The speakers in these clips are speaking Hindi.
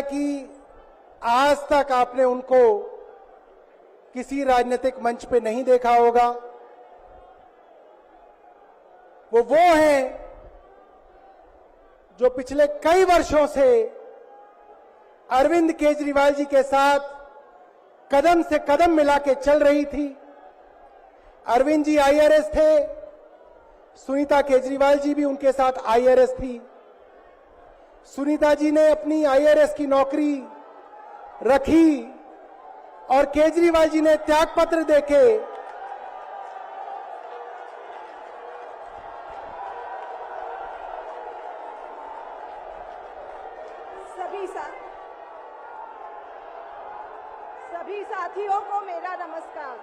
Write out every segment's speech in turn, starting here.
कि आज तक आपने उनको किसी राजनीतिक मंच पे नहीं देखा होगा। वो हैं जो पिछले कई वर्षों से अरविंद केजरीवाल जी के साथ कदम से कदम मिला के चल रही थी। अरविंद जी आईआरएस थे, सुनीता केजरीवाल जी भी उनके साथ आईआरएस थी। सुनीता जी ने अपनी आईआरएस की नौकरी रखी और केजरीवाल जी ने त्यागपत्र देके सभी साथियों को मेरा नमस्कार।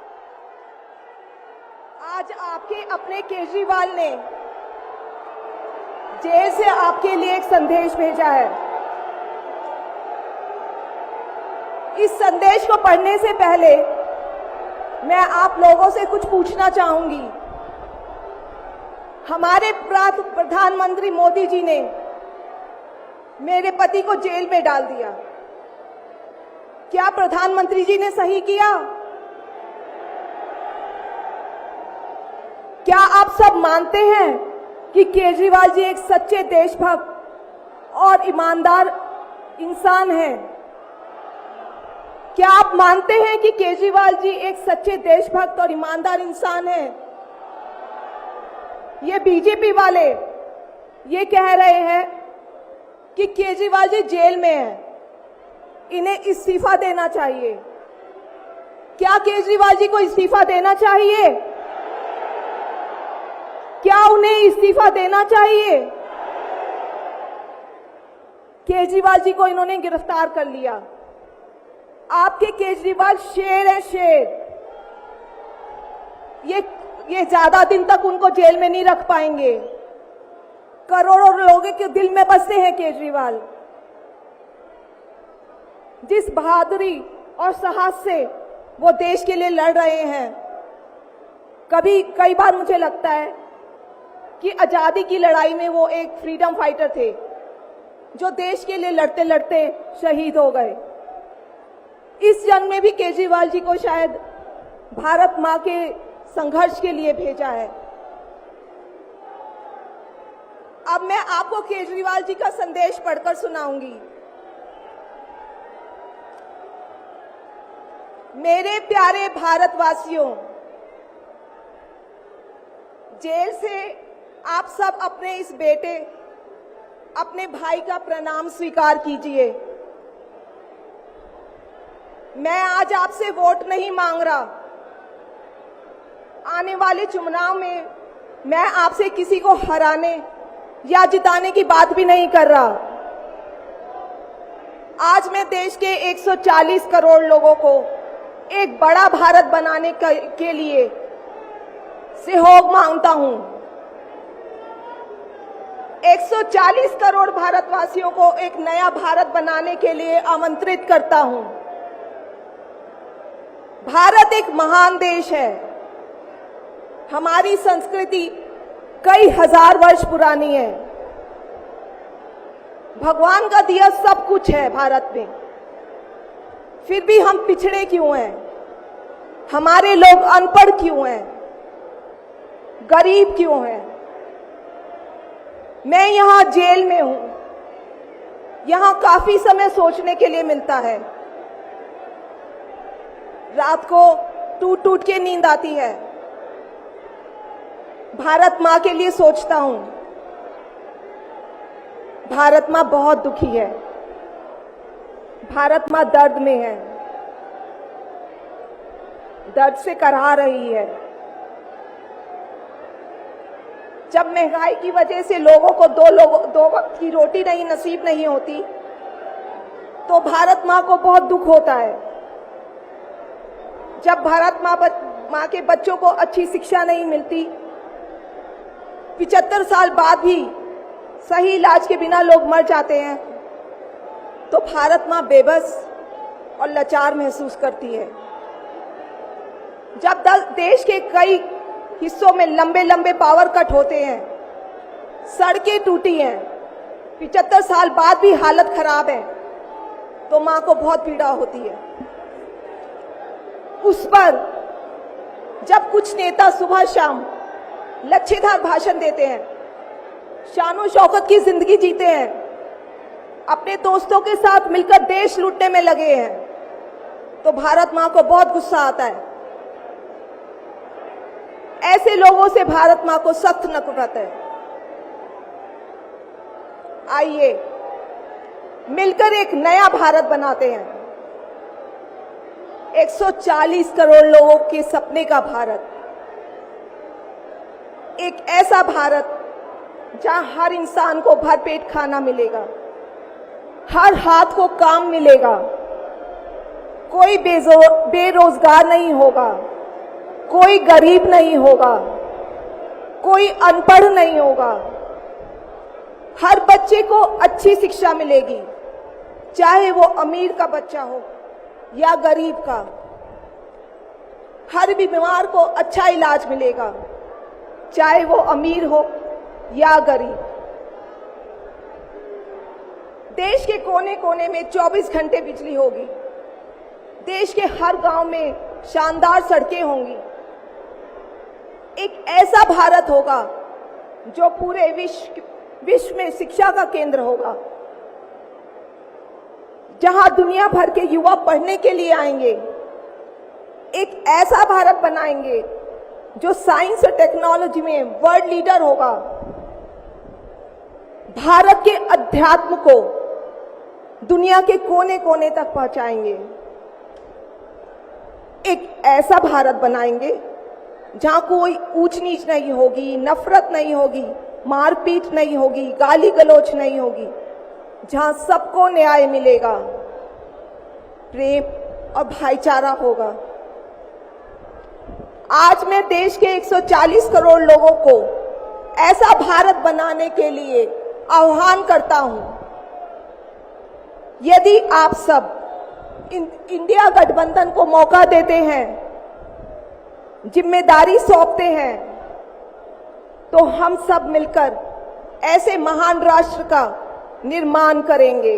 आज आपके अपने केजरीवाल ने जेल से आपके लिए एक संदेश भेजा है। इस संदेश को पढ़ने से पहले मैं आप लोगों से कुछ पूछना चाहूंगी। हमारे प्रधानमंत्री मोदी जी ने मेरे पति को जेल में डाल दिया। क्या प्रधानमंत्री जी ने सही किया? क्या आप सब मानते हैं कि केजरीवाल जी एक सच्चे देशभक्त और ईमानदार इंसान हैं? क्या आप मानते हैं कि केजरीवाल जी एक सच्चे देशभक्त और ईमानदार इंसान हैं? ये बीजेपी वाले ये कह रहे हैं कि केजरीवाल जी जेल में हैं, इन्हें इस्तीफा देना चाहिए। क्या केजरीवाल जी को इस्तीफा देना चाहिए? क्या उन्हें इस्तीफा देना चाहिए? केजरीवाल जी को इन्होंने गिरफ्तार कर लिया। आपके केजरीवाल शेर है, शेर। ये ज्यादा दिन तक उनको जेल में नहीं रख पाएंगे। करोड़ों लोगों के दिल में बसते हैं केजरीवाल। जिस बहादुरी और साहस से वो देश के लिए लड़ रहे हैं, कई बार मुझे लगता है कि आजादी की लड़ाई में वो एक फ्रीडम फाइटर थे जो देश के लिए लड़ते लड़ते शहीद हो गए। इस जंग में भी केजरीवाल जी को शायद भारत मां के संघर्ष के लिए भेजा है। अब मैं आपको केजरीवाल जी का संदेश पढ़कर सुनाऊंगी। मेरे प्यारे भारतवासियों, जेल से आप सब अपने इस बेटे, अपने भाई का प्रणाम स्वीकार कीजिए। मैं आज आपसे वोट नहीं मांग रहा। आने वाले चुनाव में मैं आपसे किसी को हराने या जिताने की बात भी नहीं कर रहा। आज मैं देश के 140 करोड़ लोगों को एक बड़ा भारत बनाने के लिए सहयोग मांगता हूं। 140 करोड़ भारतवासियों को एक नया भारत बनाने के लिए आमंत्रित करता हूं। भारत एक महान देश है। हमारी संस्कृति कई हजार वर्ष पुरानी है। भगवान का दिया सब कुछ है भारत में, फिर भी हम पिछड़े क्यों हैं? हमारे लोग अनपढ़ क्यों हैं? गरीब क्यों हैं? मैं यहाँ जेल में हूं। यहाँ काफी समय सोचने के लिए मिलता है। रात को टूट टूट के नींद आती है। भारत मां के लिए सोचता हूं। भारत मां बहुत दुखी है। भारत मां दर्द में है, दर्द से कराह रही है। जब महंगाई की वजह से लोगों को दो वक्त की रोटी नसीब नहीं होती, तो भारत मां को बहुत दुख होता है। जब भारत मां के बच्चों को अच्छी शिक्षा नहीं मिलती, 75 साल बाद भी सही इलाज के बिना लोग मर जाते हैं, तो भारत मां बेबस और लाचार महसूस करती है। जब देश के कई हिस्सों में लंबे लंबे पावर कट होते हैं, सड़कें टूटी हैं, 75 साल बाद भी हालत खराब है, मां को बहुत पीड़ा होती है। उस पर जब कुछ नेता सुबह शाम लच्छेदार भाषण देते हैं, शानो शौकत की जिंदगी जीते हैं, अपने दोस्तों के साथ मिलकर देश लूटने में लगे हैं, तो भारत मां को बहुत गुस्सा आता है। ऐसे लोगों से भारत मां को सख्त नफरत है। आइए मिलकर एक नया भारत बनाते हैं, 140 करोड़ लोगों के सपने का भारत, एक ऐसा भारत जहां हर इंसान को भरपेट खाना मिलेगा, हर हाथ को काम मिलेगा, कोई बेरोजगार नहीं होगा, कोई गरीब नहीं होगा, कोई अनपढ़ नहीं होगा, हर बच्चे को अच्छी शिक्षा मिलेगी, चाहे वो अमीर का बच्चा हो या गरीब का। हर बीमार को अच्छा इलाज मिलेगा, चाहे वो अमीर हो या गरीब। देश के कोने कोने में 24 घंटे बिजली होगी, देश के हर गांव में शानदार सड़कें होंगी। एक ऐसा भारत होगा जो पूरे विश्व में शिक्षा का केंद्र होगा, जहां दुनिया भर के युवा पढ़ने के लिए आएंगे। एक ऐसा भारत बनाएंगे जो साइंस और टेक्नोलॉजी में वर्ल्ड लीडर होगा। भारत के अध्यात्म को दुनिया के कोने कोने तक पहुंचाएंगे। एक ऐसा भारत बनाएंगे जहां कोई ऊंच नीच नहीं होगी, नफरत नहीं होगी, मारपीट नहीं होगी, गाली गलौज नहीं होगी, जहां सबको न्याय मिलेगा, प्रेम और भाईचारा होगा। आज मैं देश के 140 करोड़ लोगों को ऐसा भारत बनाने के लिए आह्वान करता हूं। यदि आप सब इंडिया गठबंधन को मौका देते हैं, जिम्मेदारी सौंपते हैं, तो हम सब मिलकर ऐसे महान राष्ट्र का निर्माण करेंगे।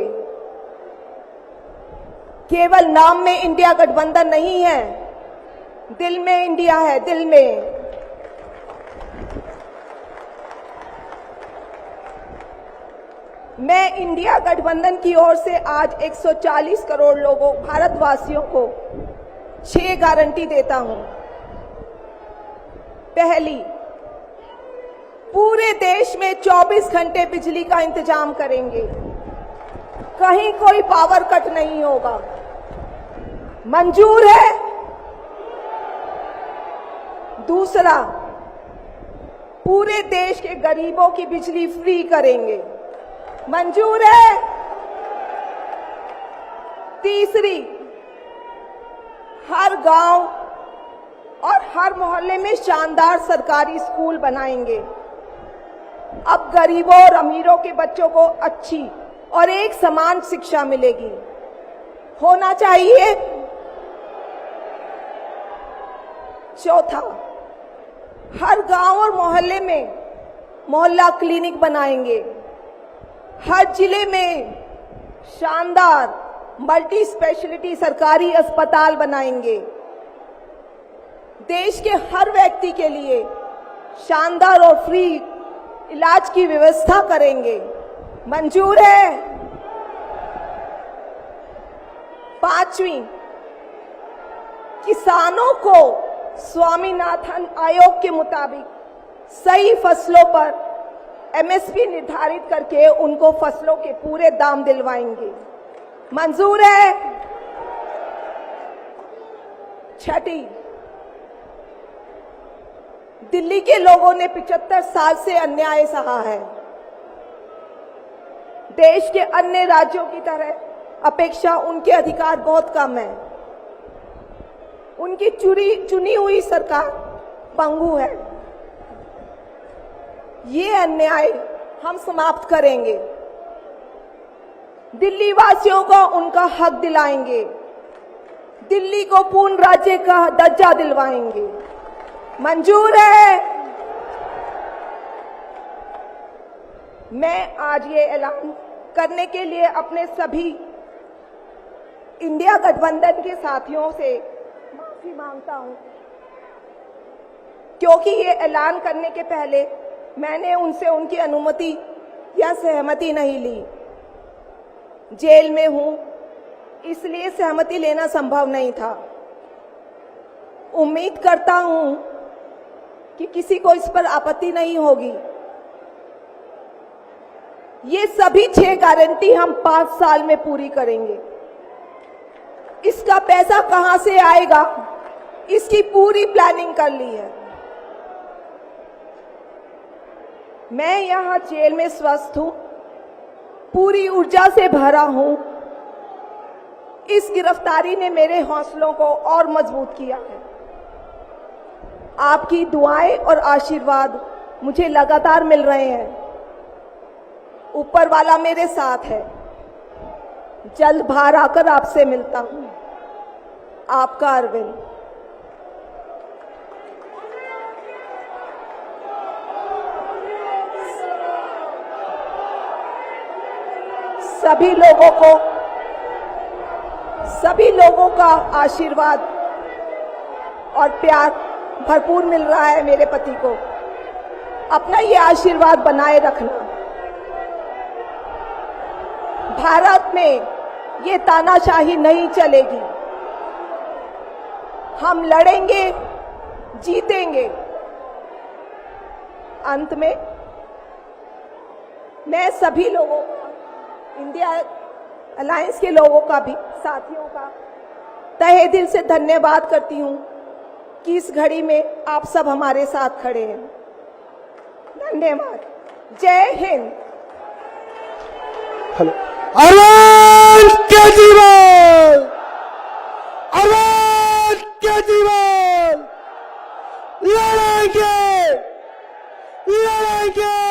केवल नाम में इंडिया गठबंधन नहीं है, दिल में इंडिया है, दिल में। मैं इंडिया गठबंधन की ओर से आज 140 करोड़ लोगों भारतवासियों को 6 गारंटी देता हूं। पहली, पूरे देश में 24 घंटे बिजली का इंतजाम करेंगे, कहीं कोई पावर कट नहीं होगा। मंजूर है? दूसरा, पूरे देश के गरीबों की बिजली फ्री करेंगे, मंजूर है? तीसरी, हर गांव और हर मोहल्ले में शानदार सरकारी स्कूल बनाएंगे। अब गरीबों और अमीरों के बच्चों को अच्छी और एक समान शिक्षा मिलेगी, होना चाहिए। चौथा, हर गांव और मोहल्ले में मोहल्ला क्लिनिक बनाएंगे, हर जिले में शानदार मल्टी स्पेशलिटी सरकारी अस्पताल बनाएंगे, देश के हर व्यक्ति के लिए शानदार और फ्री इलाज की व्यवस्था करेंगे, मंजूर है? पांचवी, किसानों को स्वामीनाथन आयोग के मुताबिक सही फसलों पर एमएसपी निर्धारित करके उनको फसलों के पूरे दाम दिलवाएंगे, मंजूर है? छठी, दिल्ली के लोगों ने 75 साल से अन्याय सहा है। देश के अन्य राज्यों की तरह अपेक्षा उनके अधिकार बहुत कम है। उनकी चुनी हुई सरकार पंगु है। ये अन्याय हम समाप्त करेंगे, दिल्ली वासियों को उनका हक दिलाएंगे, दिल्ली को पूर्ण राज्य का दर्जा दिलवाएंगे, मंजूर है? मैं आज ये ऐलान करने के लिए अपने सभी इंडिया गठबंधन के साथियों से माफी मांगता हूं, क्योंकि ये ऐलान करने के पहले मैंने उनसे उनकी अनुमति या सहमति नहीं ली। जेल में हूं, इसलिए सहमति लेना संभव नहीं था। उम्मीद करता हूं कि किसी को इस पर आपत्ति नहीं होगी। ये सभी 6 गारंटी हम 5 साल में पूरी करेंगे। इसका पैसा कहां से आएगा, इसकी पूरी प्लानिंग कर ली है। मैं यहां जेल में स्वस्थ हूं, पूरी ऊर्जा से भरा हूं। इस गिरफ्तारी ने मेरे हौसलों को और मजबूत किया है। आपकी दुआएं और आशीर्वाद मुझे लगातार मिल रहे हैं। ऊपर वाला मेरे साथ है। जल्द बाहर आकर आपसे मिलता हूं। आपका अरविंद। सभी लोगों का आशीर्वाद और प्यार भरपूर मिल रहा है मेरे पति को। अपना ये आशीर्वाद बनाए रखना। भारत में ये तानाशाही नहीं चलेगी। हम लड़ेंगे, जीतेंगे। अंत में मैं सभी लोगों का, इंडिया अलायंस के लोगों का भी, साथियों का तहे दिल से धन्यवाद करती हूं कि इस घड़ी में आप सब हमारे साथ खड़े हैं। धन्यवाद। जय हिंद। हेलो। अरविंद केजरीवाल, अरविंद केजरीवाल लड़ेंगे, लड़ेंगे।